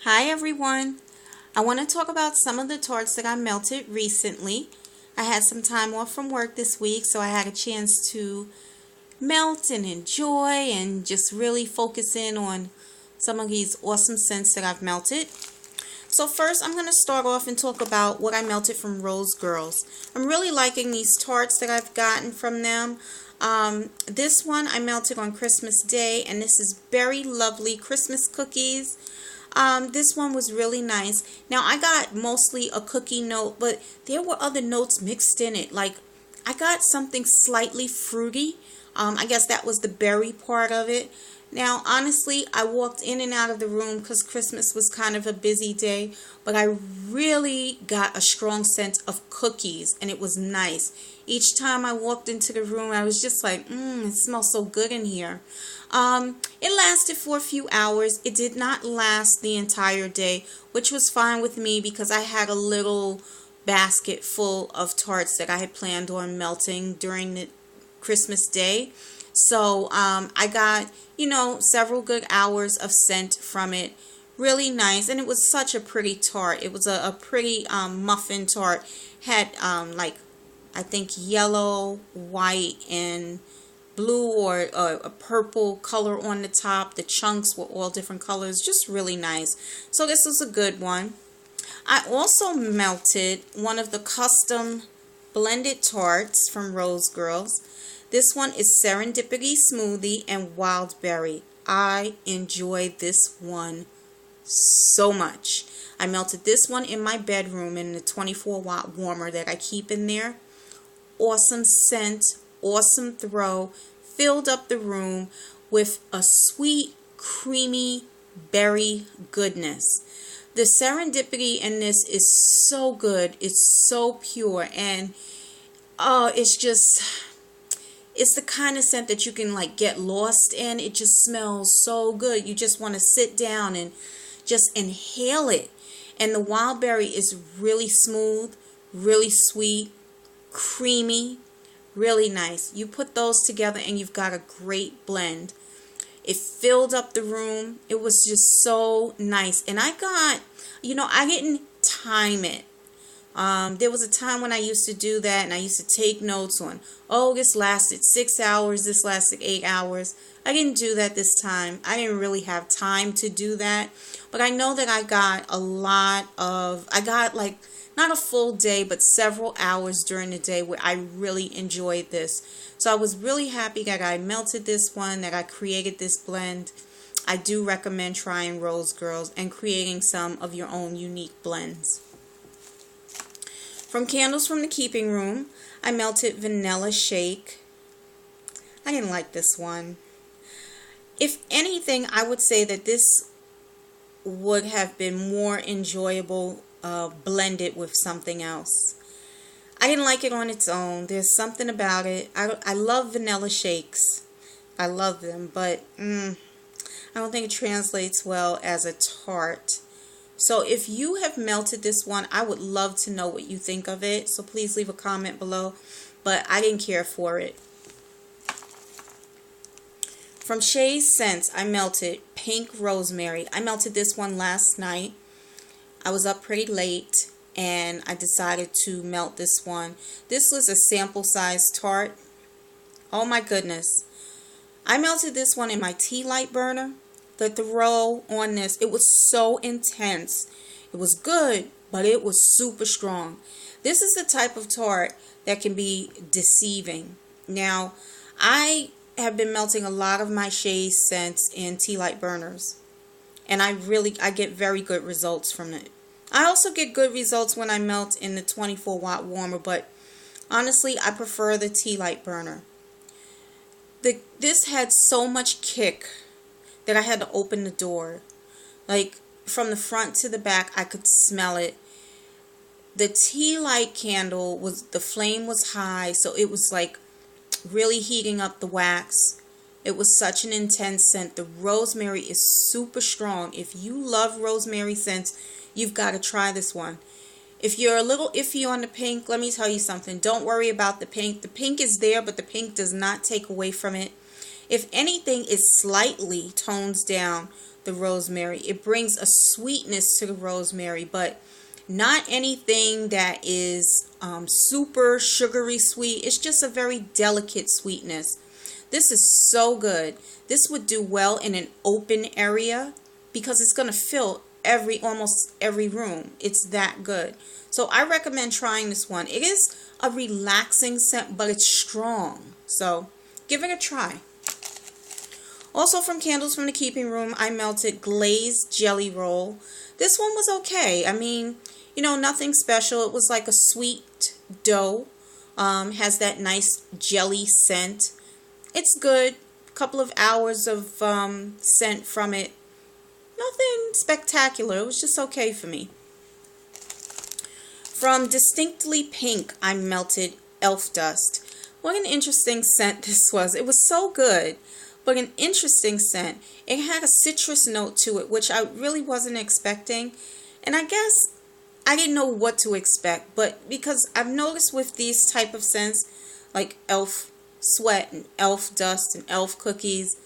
Hi everyone. I want to talk about some of the tarts that I melted recently. I had some time off from work this week, so I had a chance to melt and enjoy and just really focus in on some of these awesome scents that I've melted. So first I'm going to start off and talk about what I melted from Rosegirls. I'm really liking these tarts that I've gotten from them. This one I melted on Christmas Day, and this is Very Lovely Christmas Cookies. This one was really nice. Now, I got mostly a cookie note, but there were other notes mixed in it. Like, I got something slightly fruity. I guess that was the berry part of it. Now, honestly, I walked in and out of the room because Christmas was kind of a busy day, but I really got a strong sense of cookies, and it was nice. Each time I walked into the room, I was just like, it smells so good in here. It lasted for a few hours. It did not last the entire day, which was fine with me because I had a little basket full of tarts that I had planned on melting during the Christmas day. So I got, several good hours of scent from it. Really nice. And it was such a pretty tart. It was a pretty muffin tart. Had I think yellow, white, and blue or a purple color on the top. The chunks were all different colors. Just really nice. So this was a good one. I also melted one of the custom blended tarts from Rosegirls. This one is Serendipity Smoothie and Wildberry. I enjoyed this one so much. I melted this one in my bedroom in the 24-watt warmer that I keep in there. Awesome scent, awesome throw, filled up the room with a sweet, creamy berry goodness. The serendipity in this is so good. It's so pure, and it's the kind of scent that you can get lost in. It just smells so good. You just want to sit down and just inhale it. And the wildberry is really smooth, really sweet, creamy, really nice. You put those together and you've got a great blend. It filled up the room. It was just so nice. And I didn't time it. There was a time when I used to do that, and I used to take notes on, this lasted 6 hours, this lasted 8 hours. I didn't do that this time. I didn't really have time to do that. But I know that I got not a full day, but several hours during the day where I really enjoyed this. So I was really happy that I melted this one, that I created this blend. I do recommend trying Rosegirls and creating some of your own unique blends. From Candles from the Keeping Room, I melted Vanilla Shake. I didn't like this one. If anything, I would say that this would have been more enjoyable blended with something else. I didn't like it on its own. There's something about it. I love vanilla shakes. I love them, but I don't think it translates well as a tart. So if you have melted this one, I would love to know what you think of it. So please leave a comment below. But I didn't care for it. From Shayz Scentz, I melted Pink Rosemary. I melted this one last night. I was up pretty late and I decided to melt this one. This was a sample size tart. Oh my goodness. I melted this one in my tea light burner. The throw on this, it was so intense. It was good, but it was super strong. This is the type of tart that can be deceiving. Now, I have been melting a lot of my Shayz scents in tea light burners, and I get very good results from it. I also get good results when I melt in the 24-watt warmer, but honestly, I prefer the tea light burner. This had so much kick that I had to open the door. Like, from the front to the back, I could smell it. The tea light candle, the flame was high, so it was really heating up the wax. It was such an intense scent. The rosemary is super strong. If you love rosemary scents, you've got to try this one. If you're a little iffy on the pink, let me tell you something. Don't worry about the pink. The pink is there, but the pink does not take away from it. If anything, it slightly tones down the rosemary. It brings a sweetness to the rosemary, but not anything that is super sugary sweet. It's just a very delicate sweetness. This is so good. This would do well in an open area because it's going to fill almost every room. It's that good. So I recommend trying this one. It is a relaxing scent, but it's strong. So give it a try. Also from Candles from the Keeping Room, I melted Glazed Jelly Roll. This one was okay. I mean, you know, nothing special. It was like a sweet dough. Has that nice jelly scent. It's good. A couple of hours of scent from it. Nothing spectacular. It was just okay for me. From Distinctly Pink, I melted Elf Dust. What an interesting scent this was. It was so good, but an interesting scent. It had a citrus note to it, which I really wasn't expecting. And I guess I didn't know what to expect, but because I've noticed with these type of scents, like elf sweat and elf dust and elf cookies,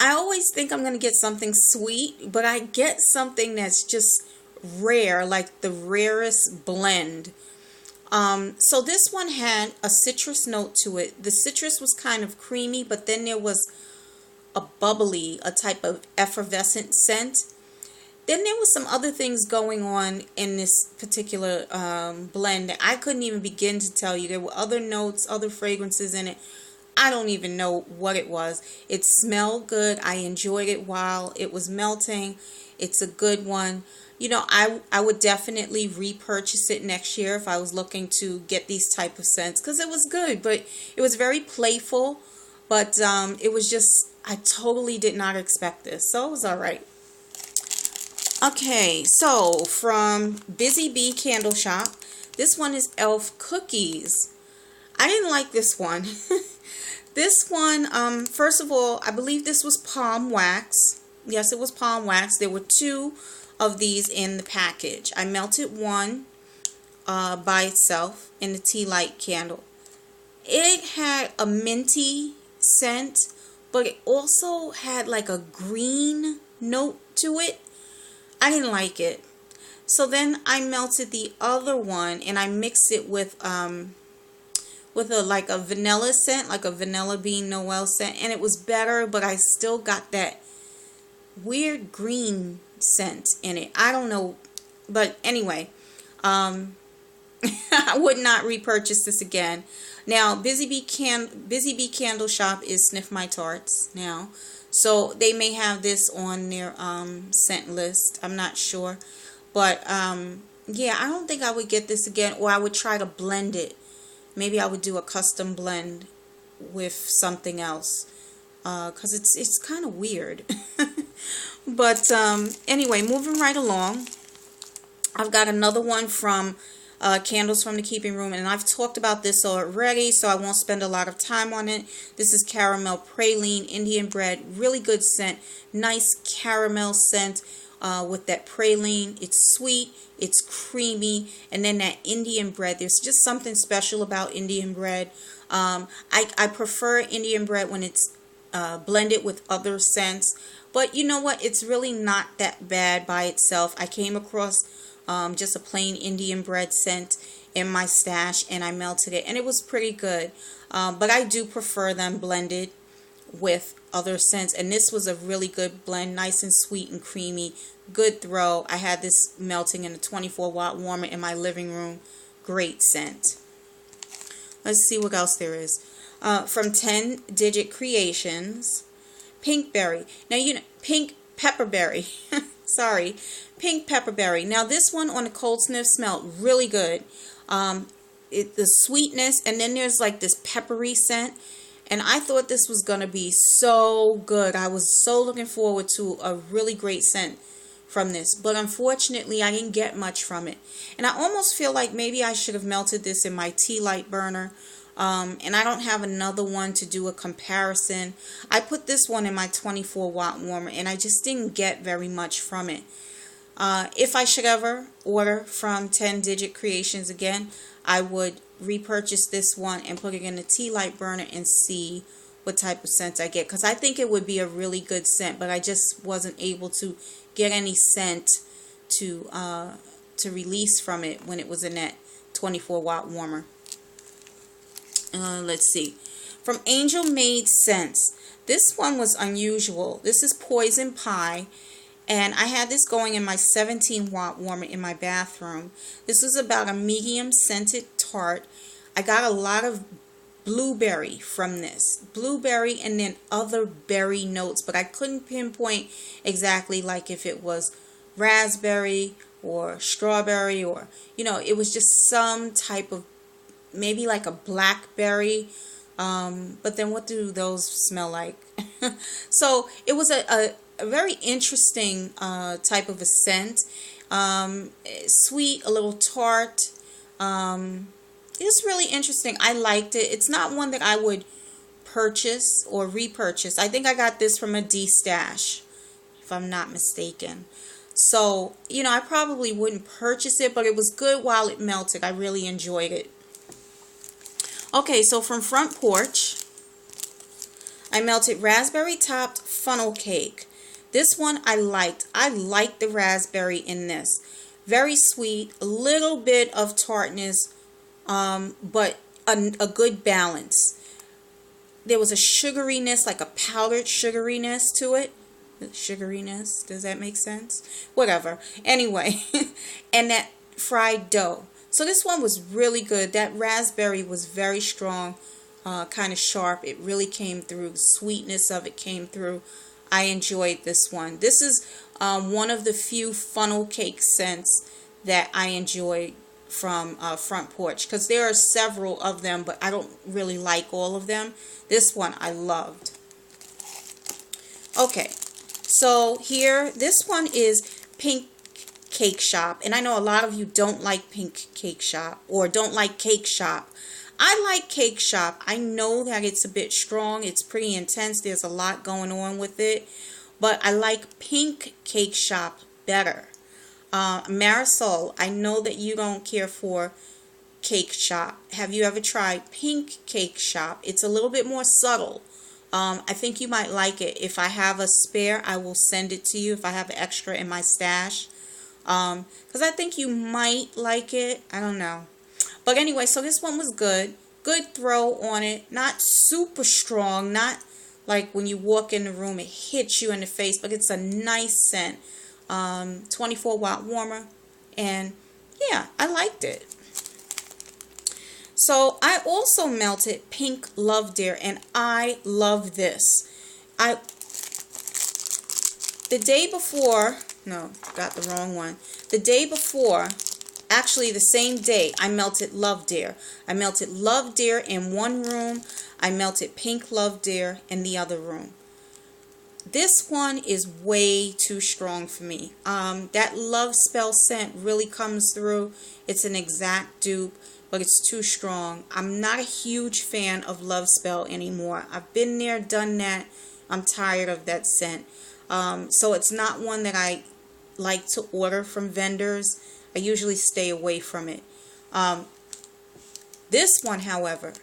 I always think I'm going to get something sweet, but I get something that's just rare, like the rarest blend. So this one had a citrus note to it. The citrus was kind of creamy, but then there was a bubbly, a type of effervescent scent. Then there was some other things going on in this particular blend that I couldn't even begin to tell you. There were other notes, other fragrances in it. I don't even know what it was. It smelled good. I enjoyed it while it was melting. It's a good one. You know, I would definitely repurchase it next year if I was looking to get these type of scents, because it was good, but it was very playful. But it was just, I totally did not expect this, so it was all right. Okay, so from Busy Bee Candle Shop, this one is Elf Cookies. I didn't like this one. This one, first of all, I believe this was palm wax. Yes, it was palm wax. There were two of these in the package. I melted one by itself in the tea light candle. It had a minty scent, but it also had like a green note to it. I didn't like it. So then I melted the other one and I mixed it with like a vanilla scent, like a vanilla bean Noel scent, and it was better, but I still got that weird green scent in it. I don't know, but anyway, I would not repurchase this again. Now, Busy Bee Candle Shop is Sniff My Tarts now, so they may have this on their scent list. I'm not sure, but yeah, I don't think I would get this again, or I would try to blend it. Maybe I would do a custom blend with something else, because it's kind of weird. But anyway, moving right along, I've got another one from Candles from the Keeping Room, and I've talked about this already, so I won't spend a lot of time on it. This is Caramel Praline Indian Bread. Really good scent. Nice caramel scent with that praline. It's sweet, it's creamy, and then that Indian bread. There's just something special about Indian bread. I prefer Indian bread when it's blended with other scents. But you know what? It's really not that bad by itself. I came across just a plain Indian bread scent in my stash, and I melted it, and it was pretty good. But I do prefer them blended with other scents, and this was a really good blend, nice and sweet and creamy. Good throw. I had this melting in a 24-watt warmer in my living room. Great scent. Let's see what else there is. From 10 Digit Creations, Pinkberry. Now, you know, Pink Pepperberry. Sorry. Pink Pepperberry. Now, this one on a cold sniff smelled really good. The sweetness, and then there's like this peppery scent. And I thought this was going to be so good. I was so looking forward to a really great scent from this. But unfortunately, I didn't get much from it. And I almost feel like maybe I should have melted this in my tea light burner. And I don't have another one to do a comparison. I put this one in my 24-watt warmer, and I just didn't get very much from it. If I should ever order from 10 Digit Creations again, I would repurchase this one and put it in the tea light burner and see what type of scent I get, because I think it would be a really good scent, but I just wasn't able to get any scent to release from it when it was in that 24-watt warmer. Let's see. From Angel Made Scents. This one was unusual. This is Poison Pie. And I had this going in my 17-watt warmer in my bathroom. This was about a medium scented tart. I got a lot of blueberry from this. Blueberry and then other berry notes. But I couldn't pinpoint exactly like if it was raspberry or strawberry or, you know, it was just some type of, maybe like a blackberry. But then what do those smell like? So it was a very interesting type of a scent. Sweet, a little tart. It's really interesting. I liked it. It's not one that I would purchase or repurchase. I think I got this from a D-stash, if I'm not mistaken. So, you know, I probably wouldn't purchase it, but it was good while it melted. I really enjoyed it. Okay, so from Front Porch, I melted raspberry topped funnel cake. This one I liked. I liked the raspberry in this. Very sweet, a little bit of tartness, but a good balance. There was a sugariness, like a powdered sugariness to it. Sugariness, does that make sense? Whatever. Anyway, and that fried dough. So this one was really good. That raspberry was very strong, kind of sharp. It really came through. The sweetness of it came through. I enjoyed this one. This is one of the few funnel cake scents that I enjoyed from Front Porch, because there are several of them, but I don't really like all of them. This one I loved. Okay, so here, this one is Pink Cake Shop, and I know a lot of you don't like Pink Cake Shop or don't like Cake Shop. I like Cake Shop. I know that it's a bit strong. It's pretty intense. There's a lot going on with it, but I like Pink Cake Shop better. Marisol, I know that you don't care for Cake Shop. Have you ever tried Pink Cake Shop? It's a little bit more subtle. I think you might like it. If I have a spare, I will send it to you if I have extra in my stash. Because I think you might like it. I don't know. But anyway, so this one was good. Good throw on it. Not super strong. Not like when you walk in the room, it hits you in the face. But it's a nice scent. 24-watt warmer. And yeah, I liked it. So I also melted Pink Love Dear. And I love this. The day before... No, got the wrong one. The day before, actually the same day, I melted Love Dear. I melted Love Dear in one room. I melted Pink Love Dear in the other room. This one is way too strong for me. That Love Spell scent really comes through. It's an exact dupe, but it's too strong. I'm not a huge fan of Love Spell anymore. I've been there, done that. I'm tired of that scent. So it's not one that I like to order from vendors. I usually stay away from it. This one, however,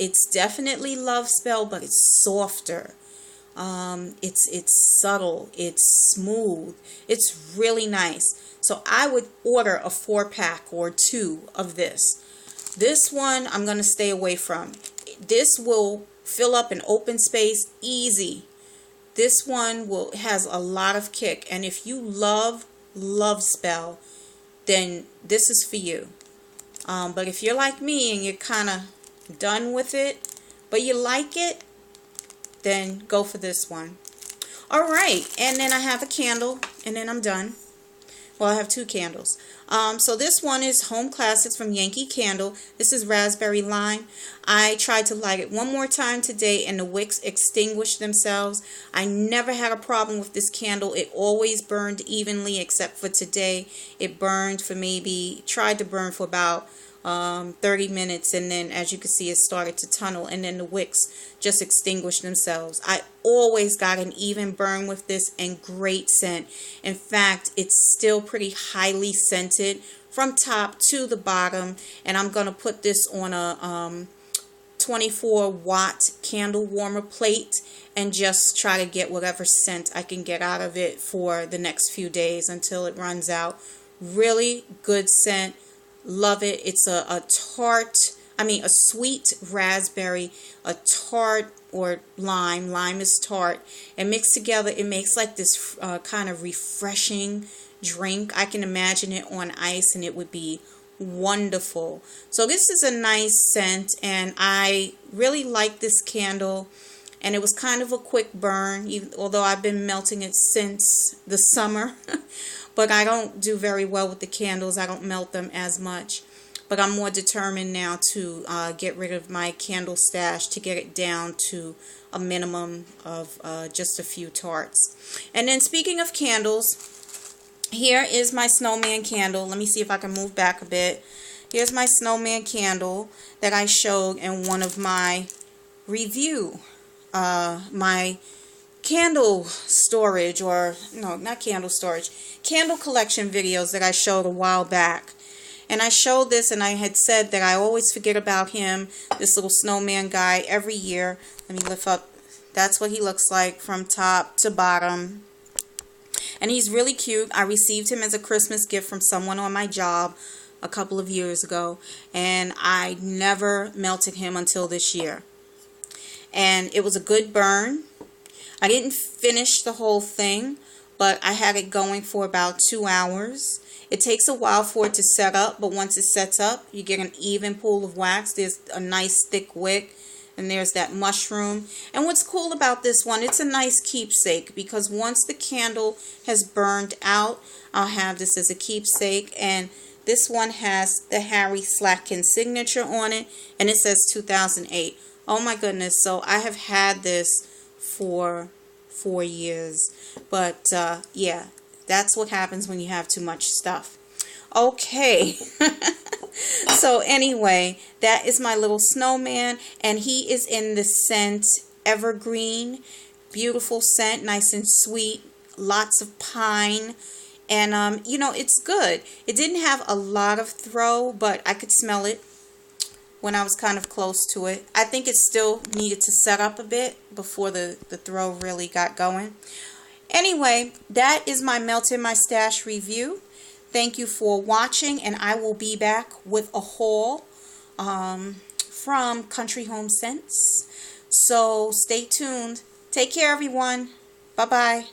it's definitely Love Spell, but it's softer. It's subtle. It's smooth. It's really nice. So I would order a 4-pack or 2 of this. This one I'm going to stay away from. This will fill up an open space easy. This one has a lot of kick, and if you love Spell, then this is for you. But if you're like me and you're kind of done with it, but you like it, then go for this one. All right, and then I have a candle, and then I'm done. Well, I have 2 candles. So this one is Home Classics from Yankee Candle. This is Raspberry Lime. I tried to light it one more time today and the wicks extinguished themselves. I never had a problem with this candle. It always burned evenly except for today. It burned for tried to burn for about 30 minutes, and then as you can see it started to tunnel, and then the wicks just extinguished themselves. I always got an even burn with this and great scent. In fact, it's still pretty highly scented from top to the bottom, and I'm going to put this on a 24-watt candle warmer plate and just try to get whatever scent I can get out of it for the next few days until it runs out. Really good scent. Love it. It's a sweet raspberry, a tart or lime. Lime is tart. And mixed together, it makes like this kind of refreshing drink. I can imagine it on ice and it would be wonderful. So this is a nice scent, and I really like this candle, and it was kind of a quick burn, although I've been melting it since the summer. But I don't do very well with the candles. I don't melt them as much. But I'm more determined now to get rid of my candle stash, to get it down to a minimum of just a few tarts. And then speaking of candles, here is my snowman candle. Let me see if I can move back a bit. Here's my snowman candle that I showed in one of my my candle storage, or no, not candle storage, candle collection videos that I showed a while back. And I showed this, and I had said that I always forget about him, this little snowman guy, every year. Let me lift up. That's what he looks like from top to bottom. And he's really cute. I received him as a Christmas gift from someone on my job a couple of years ago. And I never melted him until this year. And it was a good burn. I didn't finish the whole thing, but I had it going for about 2 hours. It takes a while for it to set up, but once it sets up, you get an even pool of wax. There's a nice thick wick, and there's that mushroom. And what's cool about this one, it's a nice keepsake, because once the candle has burned out, I'll have this as a keepsake. And this one has the Harry Slatkin signature on it, and it says 2008. Oh my goodness, so I have had this for 4 years. But yeah, that's what happens when you have too much stuff. Okay. So anyway, that is my little snowman, and he is in the scent Evergreen. Beautiful scent, nice and sweet, lots of pine, and you know, it's good. It didn't have a lot of throw, but I could smell it when I was kind of close to it. I think it still needed to set up a bit before the throw really got going. Anyway, that is my Melt in My Stash review. Thank you for watching, and I will be back with a haul from Country Home Scents. So stay tuned. Take care, everyone. Bye-bye.